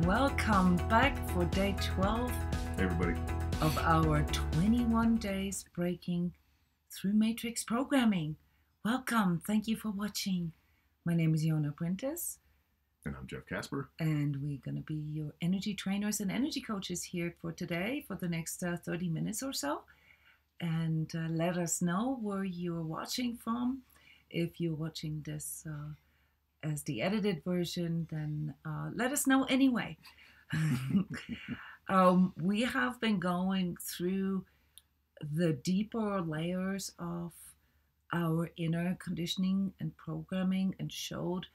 Welcome back for day 12 Hey everybody. of our 21 days breaking through matrix programming. Welcome. Thank you for watching. My name is Jona, Bryndis. And I'm Jeff Casper. And we're going to be your energy trainers and energy coaches here for today for the next 30 minutes or so. And let us know where you're watching from. If you're watching this as the edited version, then let us know anyway. We have been going through the deeper layers of our inner conditioning and programming and showed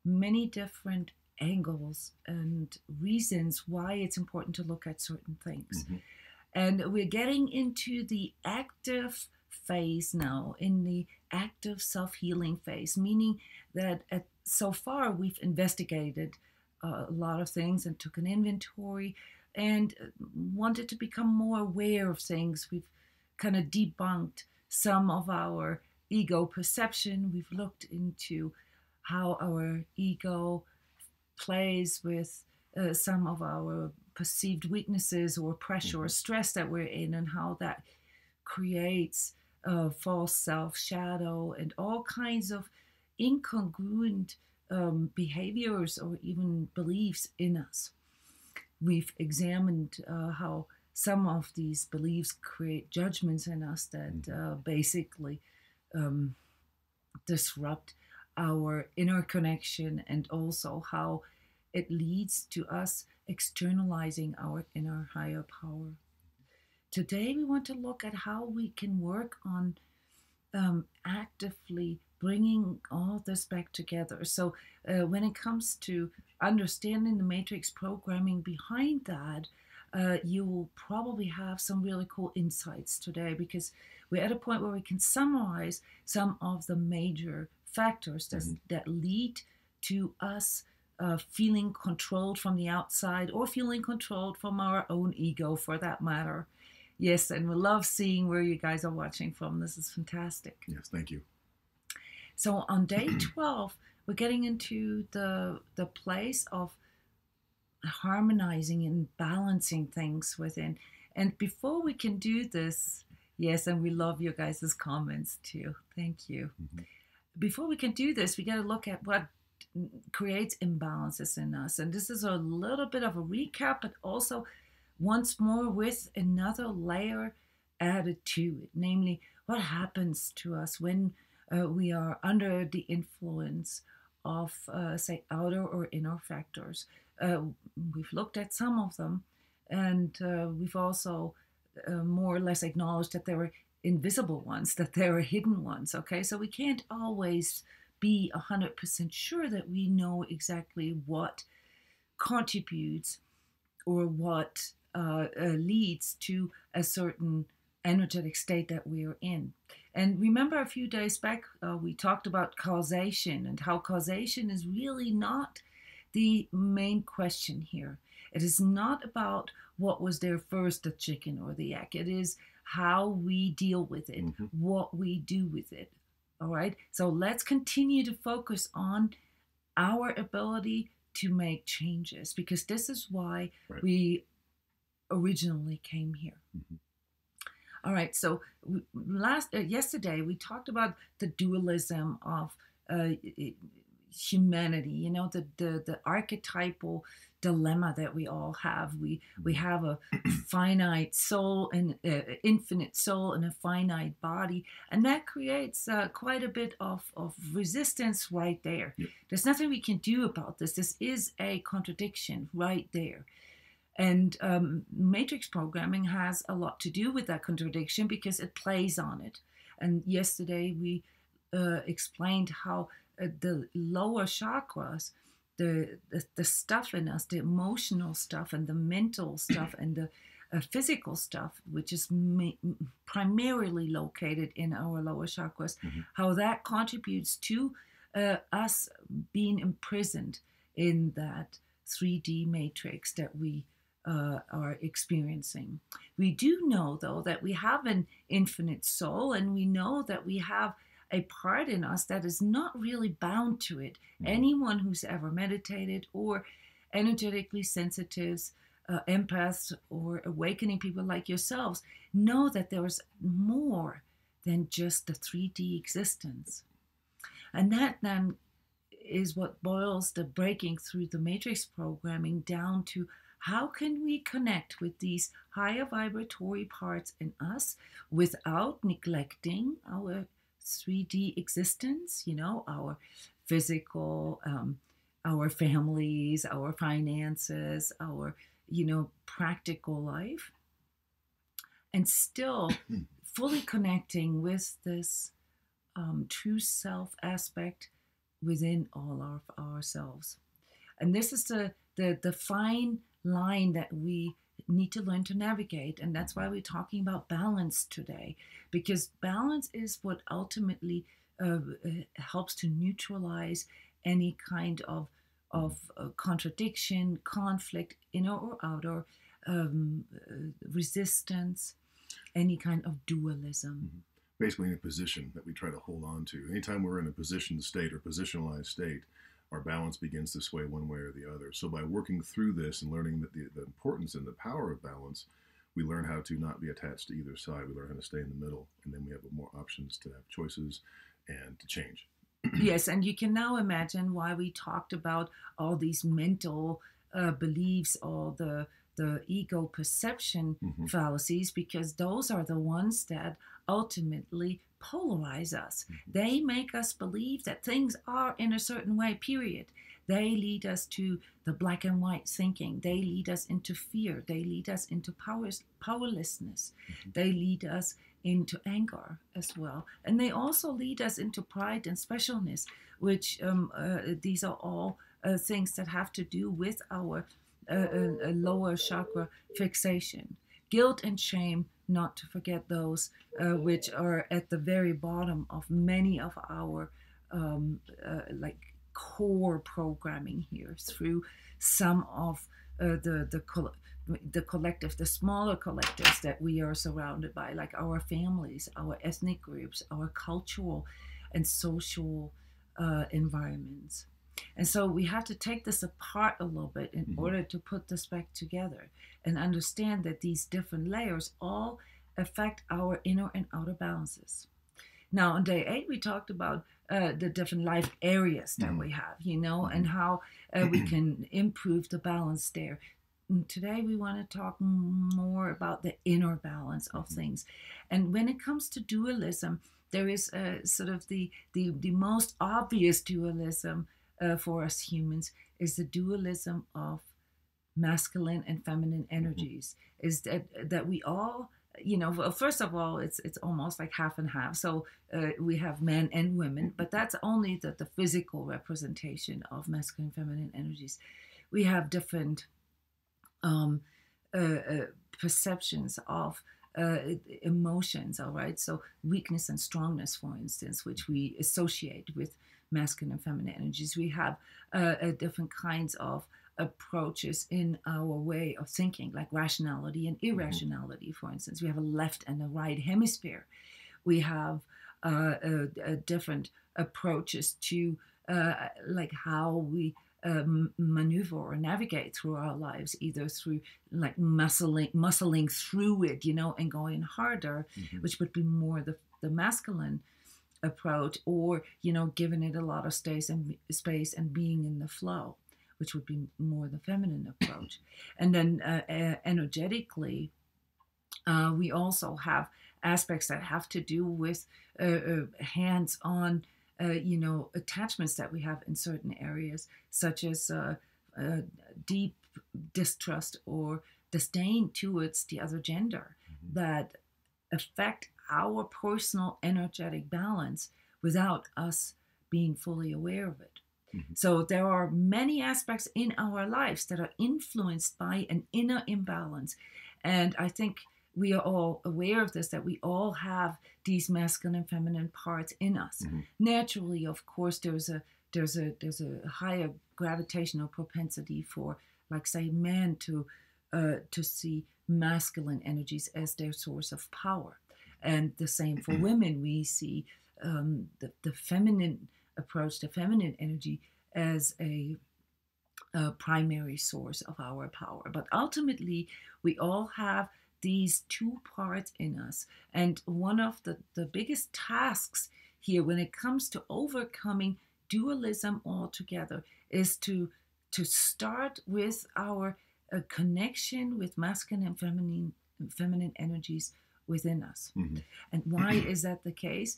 many different angles and reasons why it's important to look at certain things. Mm-hmm. And we're getting into the active phase now, in the active self-healing phase, meaning that so far we've investigated a lot of things and took an inventory and wanted to become more aware of things. We've kind of debunked some of our ego perception. We've looked into how our ego plays with some of our perceived weaknesses or pressure or stress that we're in, and how that creates false self, shadow, and all kinds of incongruent behaviors or even beliefs in us. We've examined how some of these beliefs create judgments in us that basically disrupt our inner connection, and also how it leads to us externalizing our inner higher power. Today we want to look at how we can work on actively bringing all this back together. So when it comes to understanding the matrix programming behind that, you will probably have some really cool insights today, because we're at a point where we can summarize some of the major factors that lead to us feeling controlled from the outside, or feeling controlled from our own ego for that matter. Yes, and we love seeing where you guys are watching from. This is fantastic. Yes, thank you. So on day 12, we're getting into the place of harmonizing and balancing things within. And before we can do this, yes, and we love your guys' comments too. Thank you. Mm-hmm. Before we can do this, we got to look at what creates imbalances in us. And this is a little bit of a recap, but also once more with another layer added to it, namely what happens to us when we are under the influence of, say, outer or inner factors. We've looked at some of them, and we've also more or less acknowledged that there were invisible ones, that there are hidden ones. Okay, so we can't always be 100% sure that we know exactly what contributes or what leads to a certain energetic state that we are in. And remember, a few days back we talked about causation, and how causation is really not the main question here. It is not about what was there first, the chicken or the egg. It is how we deal with it, what we do with it. All right, so let's continue to focus on our ability to make changes, because this is why we originally came here. All right, so yesterday we talked about the dualism of humanity, you know, the archetypal dilemma that we all have. We have a finite soul and infinite soul and a finite body, and that creates quite a bit of resistance right there. Yep. There's nothing we can do about this. This is a contradiction right there. And matrix programming has a lot to do with that contradiction, because it plays on it. And yesterday we explained how the lower chakras, the stuff in us, the emotional stuff and the mental stuff and the physical stuff, which is primarily located in our lower chakras, how that contributes to us being imprisoned in that 3D matrix that we are experiencing. We do know, though, that we have an infinite soul, and we know that we have a part in us that is not really bound to it. Anyone who's ever meditated or energetically sensitives, empaths, or awakening people like yourselves know that there's more than just the 3D existence. And that then is what boils the breaking through the matrix programming down to how can we connect with these higher vibratory parts in us without neglecting our 3D existence, you know, our physical, our families, our finances, our, you know, practical life, and still fully connecting with this true self aspect within all of ourselves. And this is the fine line that we need to learn to navigate. And that's why we're talking about balance today, because balance is what ultimately helps to neutralize any kind of contradiction, conflict, inner or outer, resistance, any kind of dualism. Basically, in a position that we try to hold on to. Anytime we're in a positioned state or positionalized state, our balance begins to sway one way or the other. So by working through this and learning that the importance and the power of balance, we learn how to not be attached to either side. We learn how to stay in the middle, and then we have more options to have choices and to change. Yes, and you can now imagine why we talked about all these mental beliefs, all the ego perception fallacies, because those are the ones that ultimately polarize us. They make us believe that things are in a certain way, period. They lead us to the black and white thinking. They lead us into fear. They lead us into powerlessness. They lead us into anger as well. And they also lead us into pride and specialness, which these are all things that have to do with our lower chakra fixation. Guilt and shame, not to forget those, which are at the very bottom of many of our like core programming here through some of the collective, the smaller collectives that we are surrounded by, like our families, our ethnic groups, our cultural and social environments. And so we have to take this apart a little bit in order to put this back together and understand that these different layers all affect our inner and outer balances. Now, on day 8, we talked about the different life areas that we have, you know, and how we can improve the balance there. And today, we want to talk more about the inner balance of things. And when it comes to dualism, there is sort of the most obvious dualism for us humans is the dualism of masculine and feminine energies. Is that we all, you know, well, first of all, it's almost like half and half. So we have men and women, but that's only the physical representation of masculine and feminine energies. We have different perceptions of emotions, all right? So weakness and strongness, for instance, which we associate with masculine and feminine energies. We have different kinds of approaches in our way of thinking, like rationality and irrationality, for instance. We have a left and a right hemisphere. We have different approaches to like how we maneuver or navigate through our lives, either through like muscling through it, you know, and going harder, which would be more the masculine approach, or, you know, giving it a lot of space and being in the flow, which would be more the feminine approach. And then energetically, we also have aspects that have to do with hands-on, you know, attachments that we have in certain areas, such as deep distrust or disdain towards the other gender that affect our personal energetic balance without us being fully aware of it. So there are many aspects in our lives that are influenced by an inner imbalance. And I think we are all aware of this, that we all have these masculine and feminine parts in us. Naturally, of course, there's a higher gravitational propensity for, like, say, men to see masculine energies as their source of power. And the same for women. We see the feminine approach, the feminine energy, as a primary source of our power. But ultimately, we all have these two parts in us. And one of the biggest tasks here when it comes to overcoming dualism altogether is to start with our connection with masculine and feminine energies within us. Mm-hmm. And why is that the case?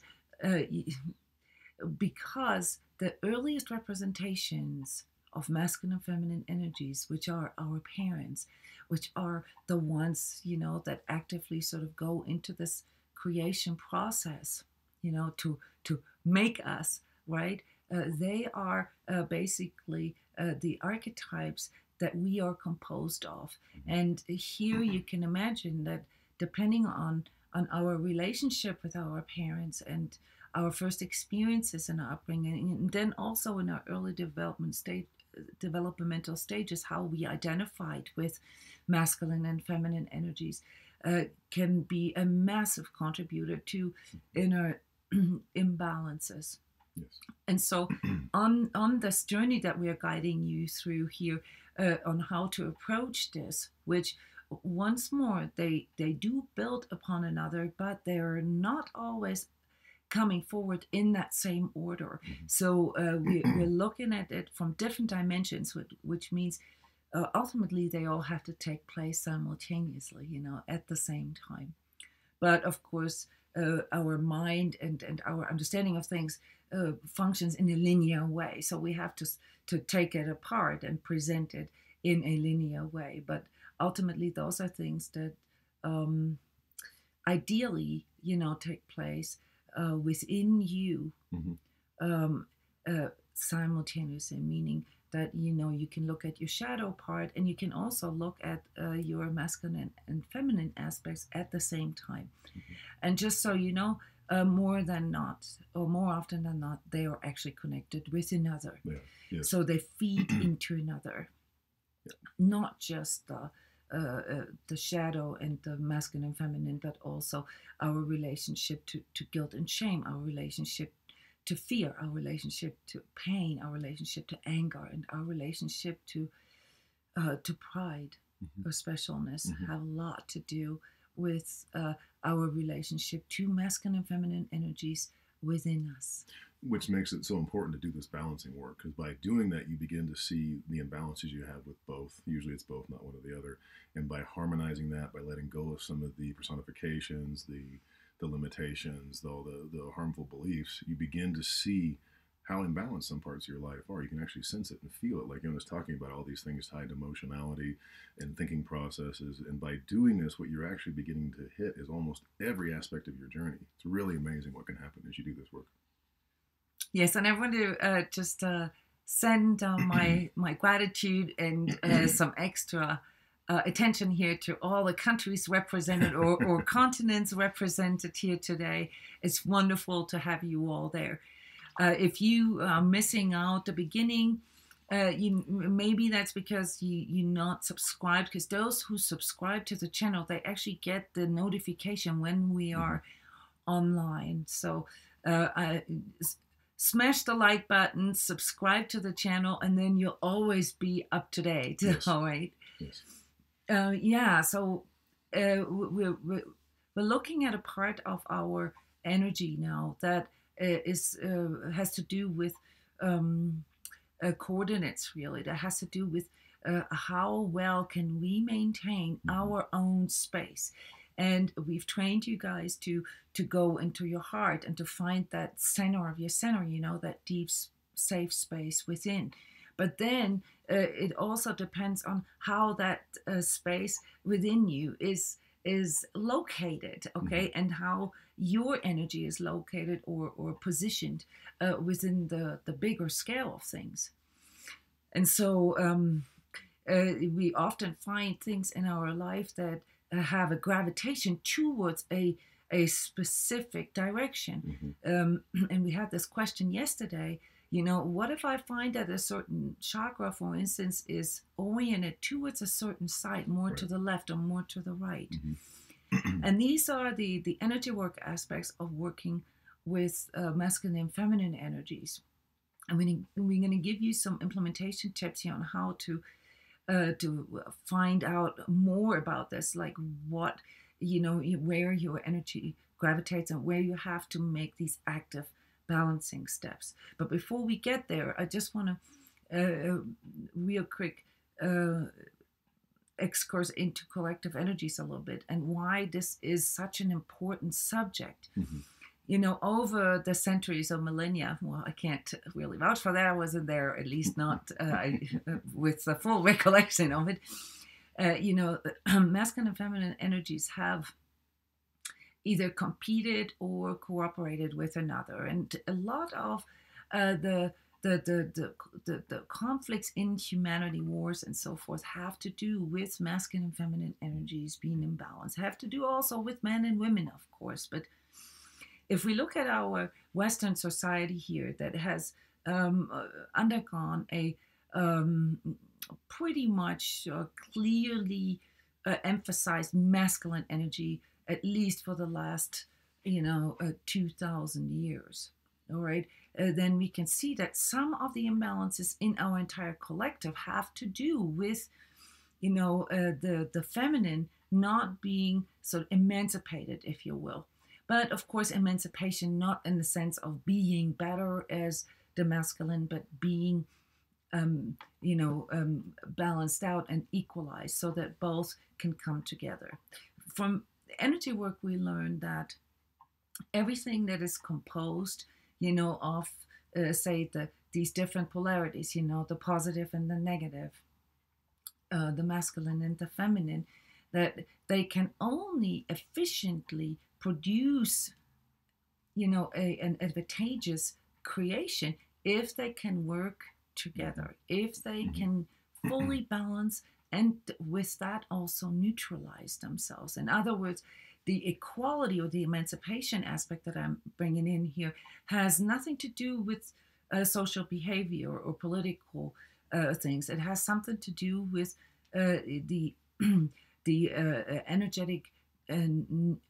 Because the earliest representations of masculine and feminine energies, which are our parents, which are the ones, that actively sort of go into this creation process, to make us, right? They are basically the archetypes that we are composed of. And here you can imagine that depending on our relationship with our parents and our first experiences in our upbringing, and then also in our early developmental stages, how we identified with masculine and feminine energies can be a massive contributor to inner imbalances. Yes. And so on this journey that we are guiding you through here on how to approach this, which once more, they do build upon another, but they're not always coming forward in that same order. Mm-hmm. So we're looking at it from different dimensions, which means ultimately they all have to take place simultaneously, at the same time. But of course, our mind and our understanding of things functions in a linear way. So we have to take it apart and present it in a linear way. But ultimately, those are things that ideally, take place within you simultaneously, meaning that, you can look at your shadow part and you can also look at your masculine and feminine aspects at the same time. Mm-hmm. And just so you know, more than not, or more often than not, they are actually connected with another. Yeah. Yes. So they feed into another, yeah. Not just the shadow and the masculine and feminine, but also our relationship to guilt and shame, our relationship to fear, our relationship to pain, our relationship to anger, and our relationship to pride or specialness have a lot to do with our relationship to masculine and feminine energies within us. Which makes it so important to do this balancing work, because by doing that, you begin to see the imbalances you have with both. Usually it's both, not one or the other. And by harmonizing that, by letting go of some of the personifications, the limitations, the harmful beliefs, you begin to see how imbalanced some parts of your life are. You can actually sense it and feel it. Like Jona's talking about, all these things tied to emotionality and thinking processes. And by doing this, what you're actually beginning to hit is almost every aspect of your journey. It's really amazing what can happen as you do this work. Yes, and I want to just send my gratitude and some extra attention here to all the countries represented or continents represented here today. It's wonderful to have you all there. If you are missing out the beginning, maybe that's because you're not subscribed, because those who subscribe to the channel, they actually get the notification when we are online. So smash the like button, subscribe to the channel, and then you'll always be up to date. Yes. All right. Yes. So we're looking at a part of our energy now that has to do with coordinates, really. That has to do with how well can we maintain our own space. And we've trained you guys to go into your heart and to find that center of your center, that deep, safe space within. But then it also depends on how that space within you is located, okay, and how your energy is located or positioned within the bigger scale of things. And so we often find things in our life that have a gravitation towards a specific direction. And we had this question yesterday, what if I find that a certain chakra, for instance, is oriented towards a certain side, more to the left or more to the right? And these are the energy work aspects of working with masculine and feminine energies. And we're going to give you some implementation tips here on how to find out more about this, like what, where your energy gravitates and where you have to make these active balancing steps. But before we get there, I just want to real quick excurse into collective energies a little bit and why this is such an important subject. Over the centuries or millennia, well, I can't really vouch for that. I wasn't there, at least not with the full recollection of it. Masculine and feminine energies have either competed or cooperated with another. And a lot of the conflicts in humanity, wars and so forth, have to do with masculine and feminine energies being in balance, have to do also with men and women, of course. But if we look at our Western society here that has undergone a pretty much clearly emphasized masculine energy, at least for the last, 2,000 years, all right, then we can see that some of the imbalances in our entire collective have to do with, the feminine not being sort of emancipated, if you will. But of course, emancipation not in the sense of being better as the masculine, but being, balanced out and equalized so that both can come together. From energy work, we learned that everything that is composed, of, say, these different polarities, the positive and the negative, the masculine and the feminine, that they can only efficiently produce, an advantageous creation if they can work together, if they can fully balance and with that also neutralize themselves. In other words, the equality or the emancipation aspect that I'm bringing in here has nothing to do with social behavior or political things. It has something to do with the energetic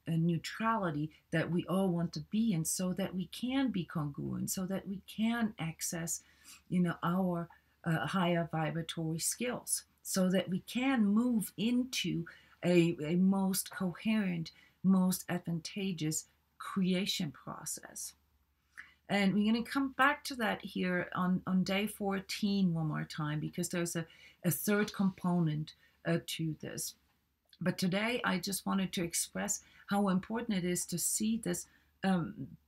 neutrality that we all want to be in, so that we can be congruent, so that we can access, our higher vibratory skills, so that we can move into a most coherent, most advantageous creation process. And we're going to come back to that here on day 14 one more time, because there's a third component to this. But today I just wanted to express how important it is to see this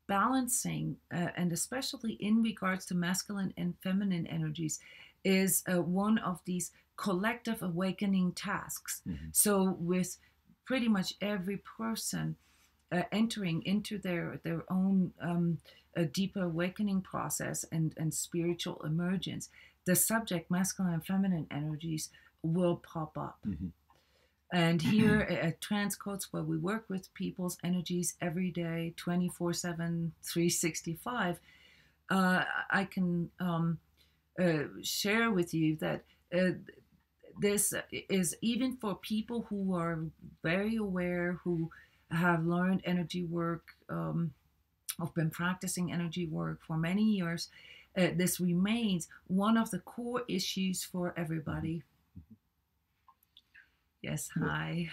balancing, and especially in regards to masculine and feminine energies, is one of these collective awakening tasks. So with pretty much every person entering into their own deeper awakening process and spiritual emergence, the subject masculine and feminine energies will pop up. And here at transCODES, where we work with people's energies every day, 24/7, 365, I can share with you that this is even for people who are very aware, who have learned energy work, have been practicing energy work for many years. This remains one of the core issues for everybody. Yes, hi.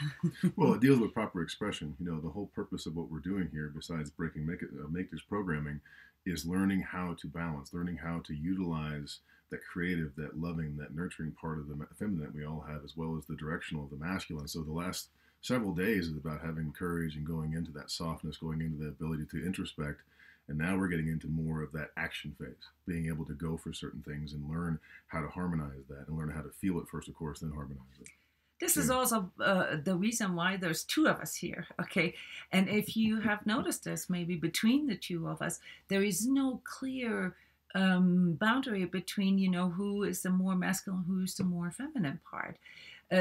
Well, it deals with proper expression. The whole purpose of what we're doing here, besides breaking matrix programming, is learning how to balance, learning how to utilize that creative, that loving, that nurturing part of the feminine that we all have, as well as the directional of the masculine. So the last several days is about having courage and going into that softness, going into the ability to introspect. And now we're getting into more of that action phase, being able to go for certain things and learn how to harmonize that and learn how to feel it first, of course, then harmonize it. This is also the reason why there's two of us here, okay? And if you have noticed this, maybe between the two of us, there is no clear boundary between, who is the more masculine, who's the more feminine part.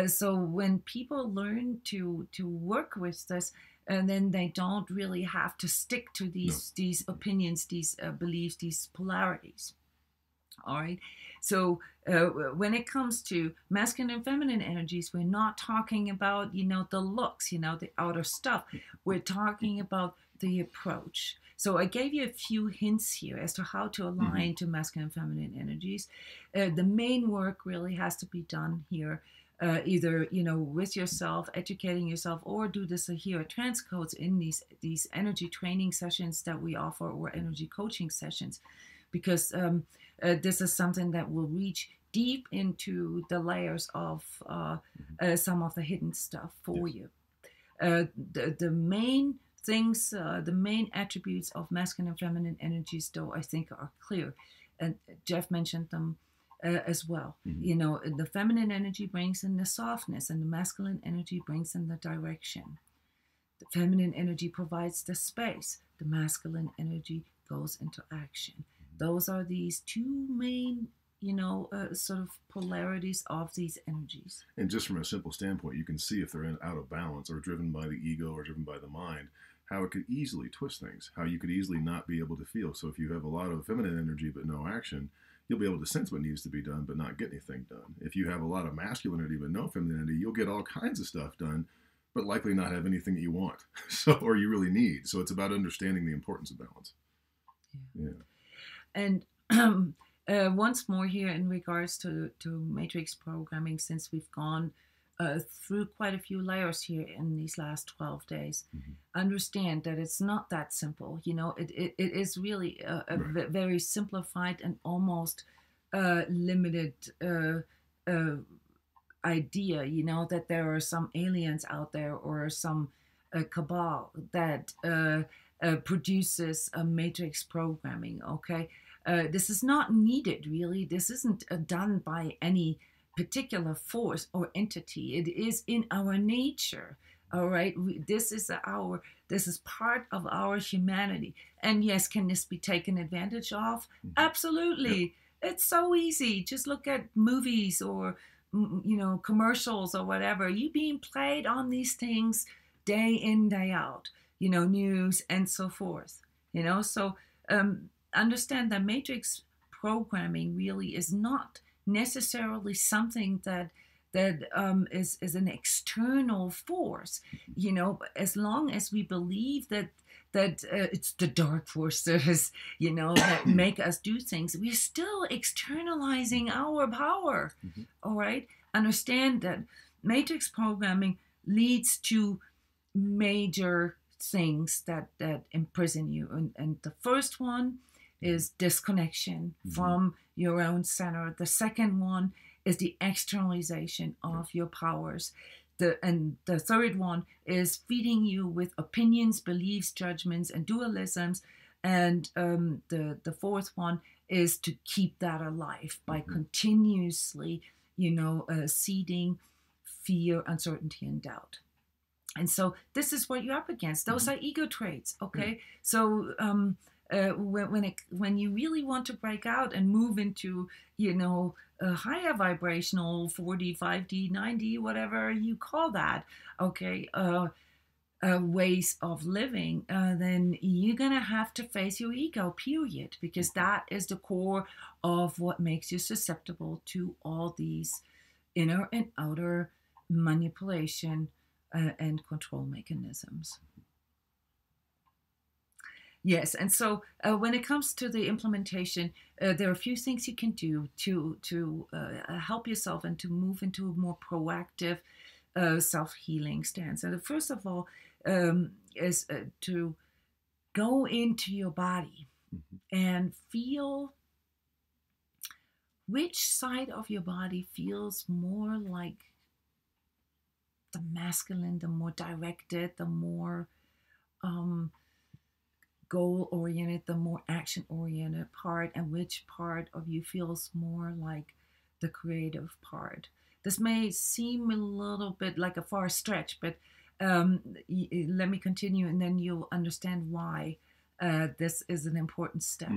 So when people learn to work with this, and then they don't really have to stick to these opinions, these beliefs, these polarities. All right. So when it comes to masculine and feminine energies, we're not talking about, the looks, the outer stuff. We're talking about the approach. So I gave you a few hints here as to how to align to masculine and feminine energies. The main work really has to be done here. Either with yourself, educating yourself, or do this here at transCODES in these energy training sessions that we offer, or energy coaching sessions, because this is something that will reach deep into the layers of some of the hidden stuff for you. The main things, the main attributes of masculine and feminine energies, though, I think are clear, and Jeff mentioned them as well. The feminine energy brings in the softness, and the masculine energy brings in the direction. The feminine energy provides the space. The masculine energy goes into action. Those are these two main, sort of polarities of these energies. And just from a simple standpoint, you can see if they're out of balance or driven by the ego or driven by the mind, how it could easily twist things, how you could easily not be able to feel. So if you have a lot of feminine energy but no action, you'll be able to sense what needs to be done but not get anything done. If you have a lot of masculinity but no femininity, you'll get all kinds of stuff done but likely not have anything that you want or you really need. So it's about understanding the importance of balance. Yeah. And once more here in regards to matrix programming, since we've gone through quite a few layers here in these last 12 days, understand that it's not that simple. It is really a very simplified and almost limited idea, that there are some aliens out there or some cabal that produces a matrix programming, okay? This is not needed, really. This isn't done by any particular force or entity. It is in our nature, all right? This is part of our humanity. And yes, can this be taken advantage of? Absolutely. Yep. It's so easy. Just look at movies or, commercials or whatever. You being played on these things day in, day out, news and so forth, so understand that matrix programming really is not necessarily something that is an external force, as long as we believe that it's the dark forces, that make us do things, we're still externalizing our power. All right, understand that matrix programming leads to major things that imprison you, and the first one is disconnection from your own center. The second one is the externalization of your powers. And the third one is feeding you with opinions, beliefs, judgments, and dualisms. And the fourth one is to keep that alive by continuously, seeding fear, uncertainty, and doubt. And so this is what you're up against. Those are ego traits, okay? So when you really want to break out and move into, a higher vibrational 4D, 5D, 9D, whatever you call that, okay, ways of living, then you're going to have to face your ego, period, because that is the core of what makes you susceptible to all these inner and outer manipulation and control mechanisms. Yes, and so when it comes to the implementation, there are a few things you can do to help yourself and to move into a more proactive self-healing stance. And first of all is to go into your body and feel which side of your body feels more like the masculine, the more directed, the more goal-oriented, the more action-oriented part, and which part of you feels more like the creative part. This may seem a little bit like a far stretch, but let me continue, and then you'll understand why this is an important step.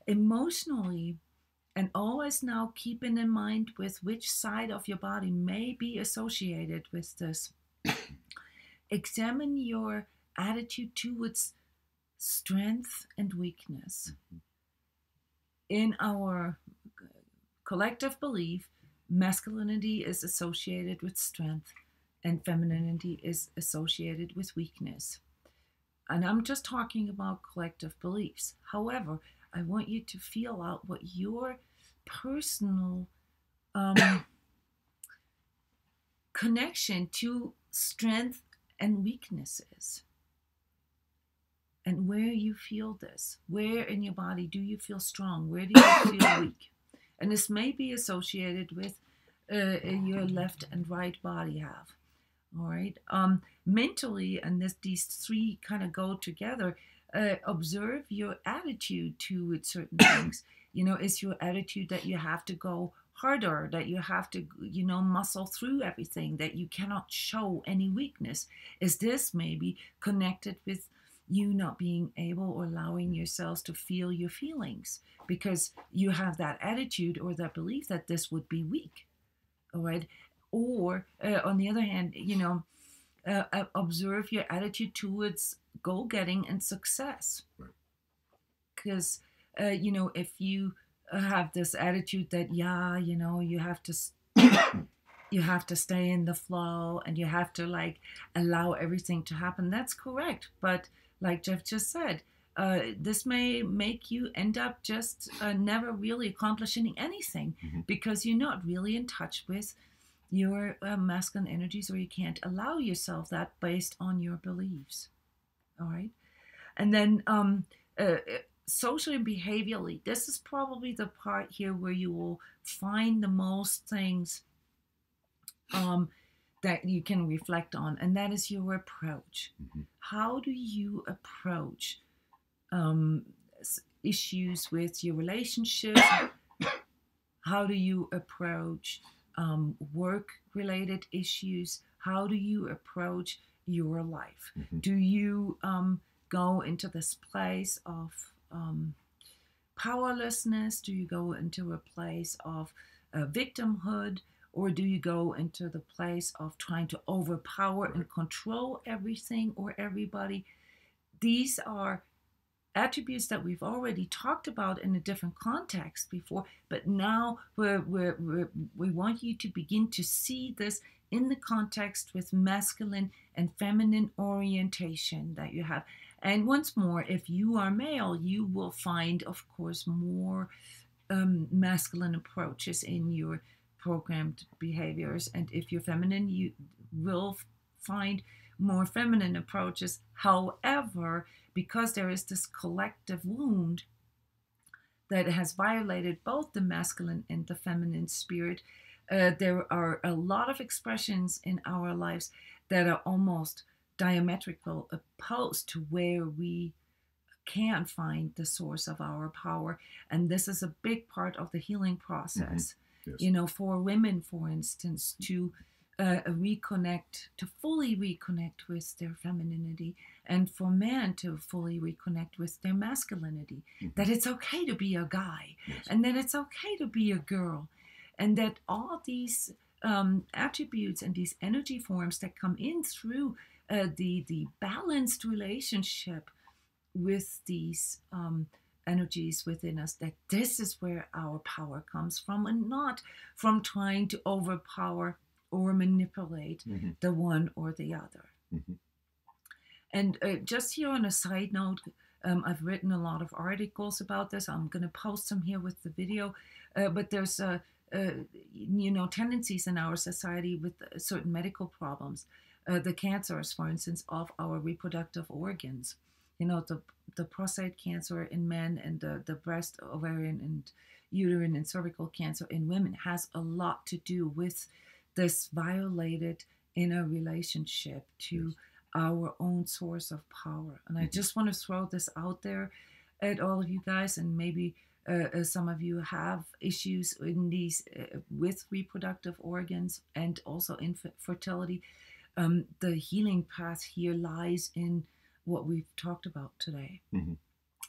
Emotionally, and always now keeping in mind with which side of your body may be associated with this, examine your attitude towards strength and weakness. In our collective belief, masculinity is associated with strength and femininity is associated with weakness. And I'm just talking about collective beliefs. However, I want you to feel out what your personal connection to strength and weakness is. And where you feel this. Where in your body do you feel strong? Where do you feel weak? And this may be associated with your left and right body half. All right. Mentally, and these three kind of go together. Observe your attitude to certain things. You know, is your attitude that you have to go harder, that you have to, you know, muscle through everything, that you cannot show any weakness? Is this maybe connected with you not being able or allowing yourselves to feel your feelings because you have that attitude or that belief that this would be weak? All right. Or on the other hand, you know, observe your attitude towards goal getting and success. Because, you know, if you have this attitude that, yeah, you know, you have to stay in the flow and you have to like allow everything to happen, that's correct. But like Jeff just said, this may make you end up just never really accomplishing anything because you're not really in touch with your masculine energies, or you can't allow yourself that based on your beliefs. All right. And then socially and behaviorally, this is probably the part here where you will find the most things that you can reflect on, and that is your approach. How do you approach issues with your relationship? How do you approach work-related issues? How do you approach your life? Do you go into this place of powerlessness? Do you go into a place of victimhood? Or do you go into the place of trying to overpower and control everything or everybody? These are attributes that we've already talked about in a different context before, but now we want you to begin to see this in the context with masculine and feminine orientation that you have. And once more, if you are male, you will find, of course, more masculine approaches in your programmed behaviors. And if you're feminine, you will find more feminine approaches. However, because there is this collective wound that has violated both the masculine and the feminine spirit, there are a lot of expressions in our lives that are almost diametrical opposed to where we can find the source of our power. And this is a big part of the healing process. Yes. You know, for women, for instance, to reconnect, to fully reconnect with their femininity, and for men to fully reconnect with their masculinity, that it's okay to be a guy, and that it's okay to be a girl, and that all these attributes and these energy forms that come in through the balanced relationship with these energies within us, that this is where our power comes from, and not from trying to overpower or manipulate the one or the other. And just here on a side note, I've written a lot of articles about this. I'm going to post them here with the video, but there's you know, tendencies in our society with certain medical problems, the cancers, for instance, of our reproductive organs. You know, the prostate cancer in men and the breast, ovarian, and uterine and cervical cancer in women has a lot to do with this violated inner relationship to our own source of power. And I just want to throw this out there at all of you guys, and maybe some of you have issues in these with reproductive organs and also infertility. The healing path here lies in what we've talked about today.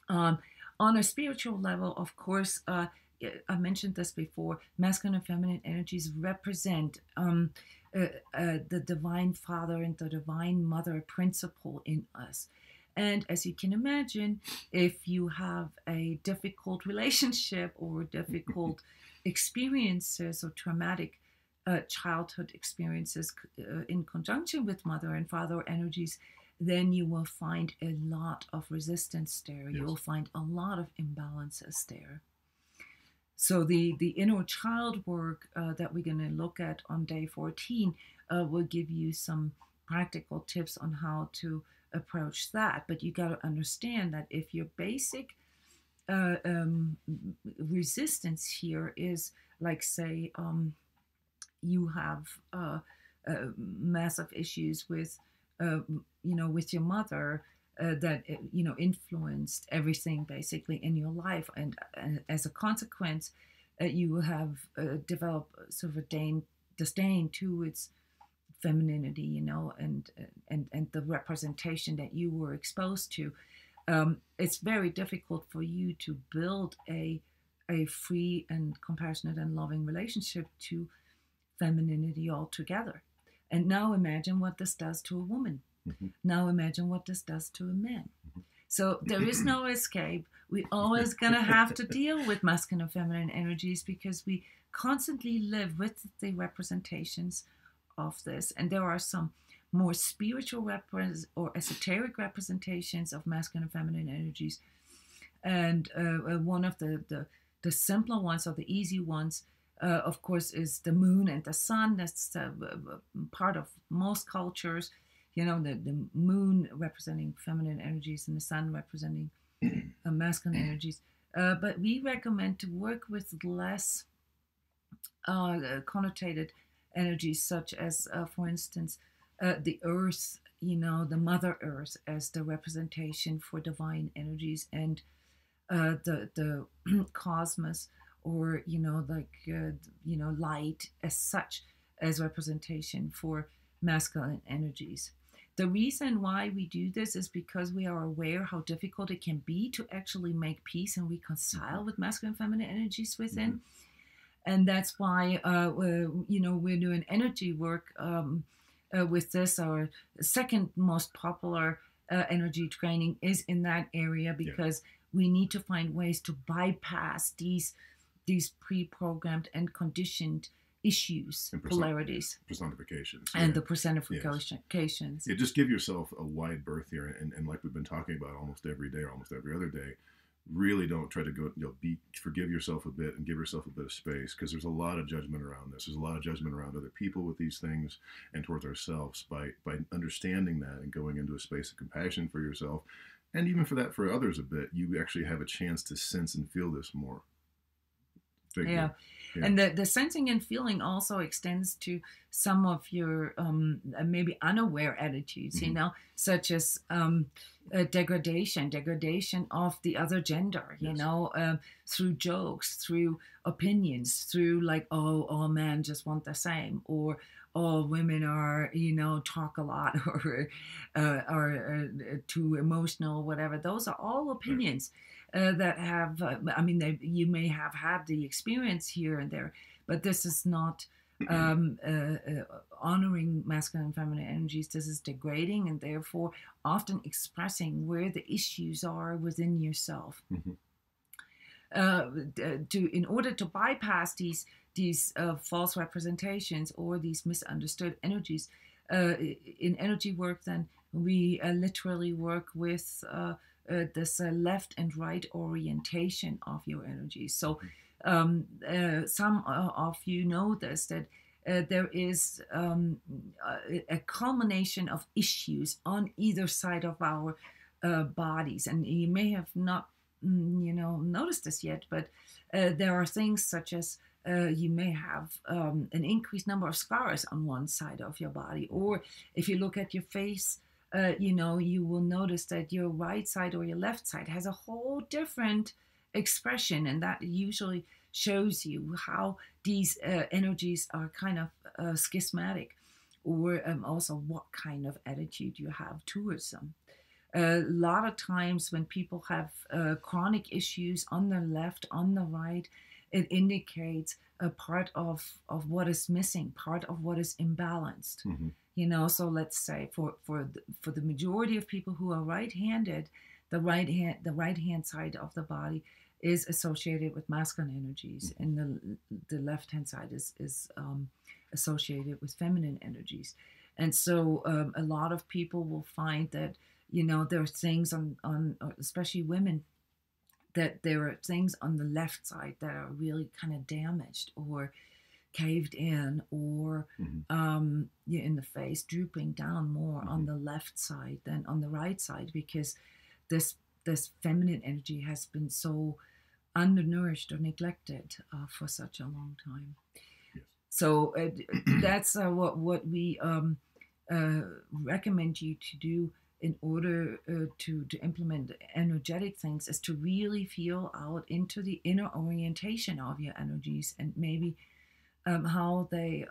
On a spiritual level, of course, I mentioned this before, masculine and feminine energies represent the divine father and the divine mother principle in us. And as you can imagine, if you have a difficult relationship or difficult experiences or traumatic childhood experiences in conjunction with mother and father energies, then you will find a lot of resistance there. Yes. You will find a lot of imbalances there. So the inner child work that we're going to look at on day 14 will give you some practical tips on how to approach that. But you got to understand that if your basic resistance here is, like, say, you have massive issues with, with your mother that influenced everything basically in your life, and as a consequence, you have developed sort of a disdain towards femininity, and the representation that you were exposed to. It's very difficult for you to build a free and compassionate and loving relationship to femininity altogether. And now imagine what this does to a woman. Mm-hmm. Now imagine what this does to a man. Mm-hmm. So there is no escape. We're always going to have to deal with masculine and feminine energies, because we constantly live with the representations of this. And there are some more spiritual or esoteric representations of masculine and feminine energies. And one of the simpler ones, or the easy ones, of course, is the moon and the sun. That's part of most cultures. The moon representing feminine energies and the sun representing masculine energies. But we recommend to work with less connotated energies, such as, for instance, the earth, the Mother Earth as the representation for divine energies, and the cosmos, or light as such, as representation for masculine energies. The reason why we do this is because we are aware how difficult it can be to actually make peace and reconcile with masculine and feminine energies within. Mm-hmm. And that's why we're doing energy work with this. Our second most popular energy training is in that area, because we need to find ways to bypass these pre-programmed and conditioned issues, and polarities, personifications, and the personifications. Yeah, just give yourself a wide berth here, and like we've been talking about almost every day, or almost every other day, really don't try to go, forgive yourself a bit and give yourself a bit of space, because there's a lot of judgment around this. There's a lot of judgment around other people with these things, and towards ourselves. By understanding that and going into a space of compassion for yourself, and even for others a bit, you actually have a chance to sense and feel this more. Yeah. And the sensing and feeling also extends to some of your maybe unaware attitudes, mm-hmm. Such as degradation of the other gender, through jokes, through opinions, through like, oh, all men just want the same, or all women are, talk a lot, or are too emotional, whatever. Those are all opinions. Right. That have, you may have had the experience here and there, but this is not honoring masculine and feminine energies. This is degrading, and therefore often expressing where the issues are within yourself. Mm-hmm. In order to bypass these false representations or these misunderstood energies, in energy work, then we literally work with this left and right orientation of your energy. So some of you know this, that there is a culmination of issues on either side of our bodies. And you may have not noticed this yet, but there are things such as you may have an increased number of scars on one side of your body. Or if you look at your face, you will notice that your right side or your left side has a whole different expression, and that usually shows you how these energies are kind of schismatic, or also what kind of attitude you have towards them. A lot of times when people have chronic issues on the left, on the right, it indicates a part of what is missing, part of what is imbalanced. Mm-hmm. So let's say for the majority of people who are right-handed, the right hand side of the body is associated with masculine energies, and the left-hand side is associated with feminine energies. And so a lot of people will find that, you know, there are things on especially women, that there are things on the left side that are really kind of damaged or caved in, or in the face, drooping down more on the left side than on the right side, because this feminine energy has been so undernourished or neglected for such a long time. Yes. So that's what we recommend you to do in order to implement energetic things, is to really feel out into the inner orientation of your energies, and maybe how they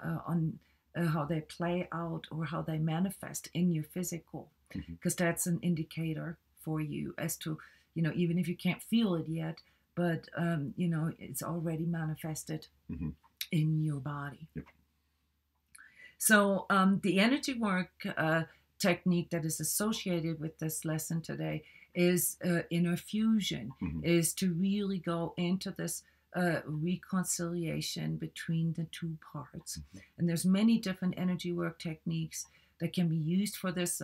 play out, or how they manifest in your physical, because that's an indicator for you as to, you know, even if you can't feel it yet, but you know, it's already manifested in your body. Yep. So the energy work technique that is associated with this lesson today is inner fusion, is to really go into this reconciliation between the two parts. And there's many different energy work techniques that can be used for this.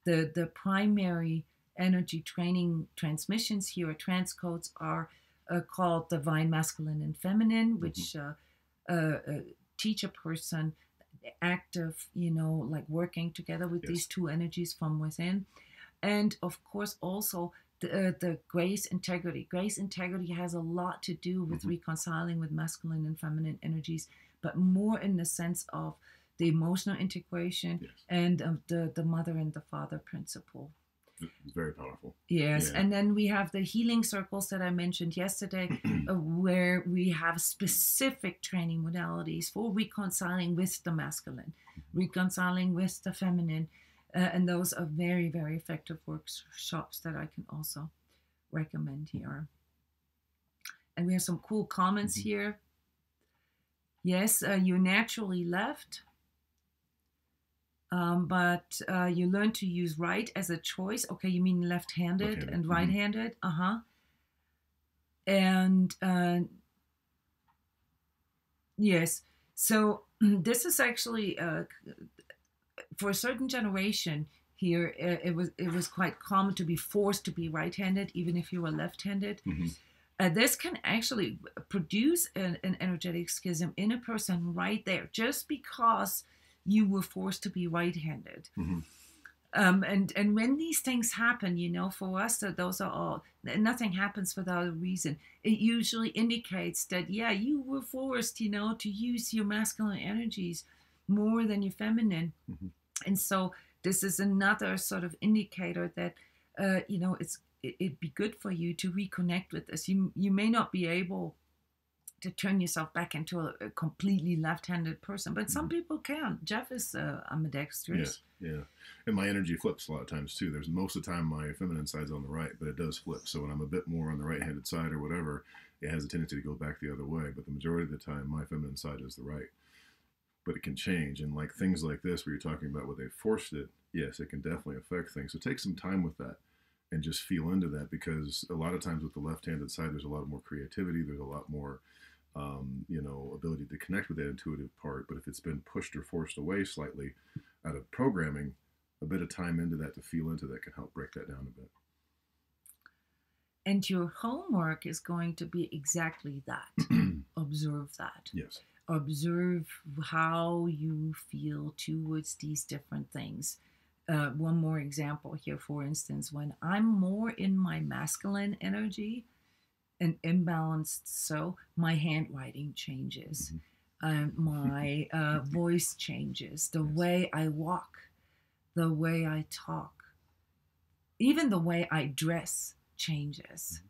The primary energy training transmissions here at transCODES are called divine masculine and feminine, which teach a person active, you know, like working together with these two energies from within. And of course also the grace integrity. Grace integrity has a lot to do with reconciling with masculine and feminine energies, but more in the sense of the emotional integration and the mother and the father principle. It's very powerful. Yes, and then we have the healing circles that I mentioned yesterday, where we have specific training modalities for reconciling with the masculine, reconciling with the feminine, and those are very, very effective workshops that I can also recommend here. And we have some cool comments here. Yes, you're naturally left. But you learn to use right as a choice. Okay, you mean left-handed and right-handed? And yes, so this is actually for a certain generation here. It was quite common to be forced to be right-handed, even if you were left-handed. This can actually produce an energetic schism in a person right there, just because you were forced to be right-handed. And when these things happen, you know, for us, those are all, nothing happens without a reason. It usually indicates that, yeah, you were forced, you know, to use your masculine energies more than your feminine. And so this is another sort of indicator that, you know, it'd be good for you to reconnect with this. You may not be able to turn yourself back into a completely left-handed person, but some people can. Jeff is ambidextrous. Yeah. And my energy flips a lot of times too. There's most of the time my feminine side's on the right, but it does flip. So when I'm a bit more on the right-handed side or whatever, it has a tendency to go back the other way. But the majority of the time, my feminine side is the right. But it can change. And like things like this, where you're talking about where they forced it, yes, it can definitely affect things. So take some time with that and just feel into that, because a lot of times with the left-handed side, there's a lot more creativity. There's a lot more you know, ability to connect with that intuitive part. But if it's been pushed or forced away slightly out of programming, a bit of time into that to feel into that can help break that down a bit. And your homework is going to be exactly that. Observe that. Yes. Observe how you feel towards these different things. One more example here, for instance, when I'm more in my masculine energy, and imbalanced, so my handwriting changes, my voice changes, the way I walk, the way I talk, even the way I dress changes.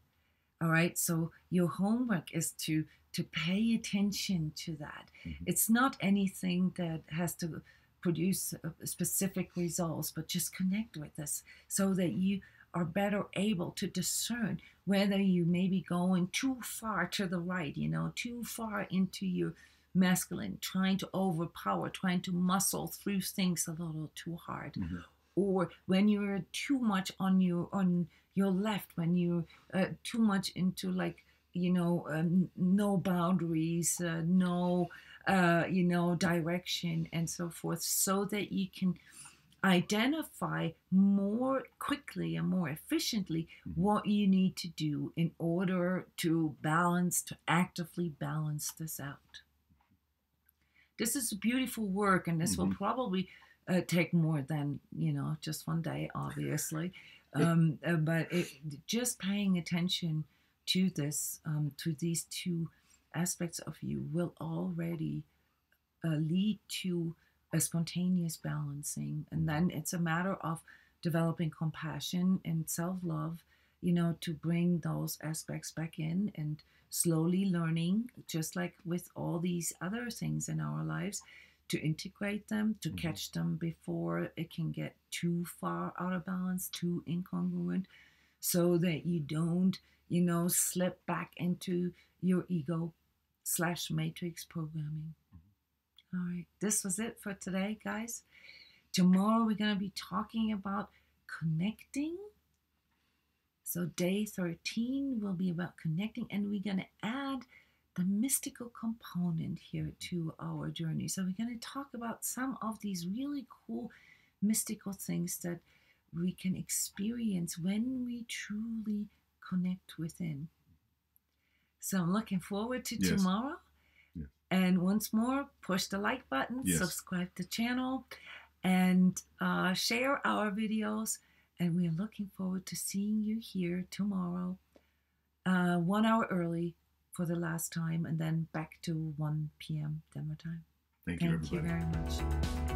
All right, so your homework is to pay attention to that. It's not anything that has to produce specific results, but just connect with this so that you are better able to discern whether you may be going too far to the right, you know, too far into your masculine, trying to overpower, trying to muscle through things a little too hard, or when you're too much on your left, when you're too much into like, no boundaries, no direction and so forth, so that you can identify more quickly and more efficiently what you need to do in order to actively balance this out. This is beautiful work, and this will probably take more than, just one day, obviously. But just paying attention to this, to these two aspects of you, will already lead to a spontaneous balancing. And then it's a matter of developing compassion and self-love, to bring those aspects back in, and slowly learning, just like with all these other things in our lives, to integrate them, to catch them before it can get too far out of balance, too incongruent, so that you don't, slip back into your ego/matrix programming. All right, this was it for today, guys. Tomorrow we're going to be talking about connecting. So day 13 will be about connecting, and we're going to add the mystical component here to our journey. So we're going to talk about some of these really cool mystical things that we can experience when we truly connect within. So I'm looking forward to tomorrow. Yes. And once more, push the like button, subscribe to the channel, and share our videos. And we're looking forward to seeing you here tomorrow, 1 hour early for the last time, and then back to 1 p.m. Denver time. Thank you, everybody. Thank you very much.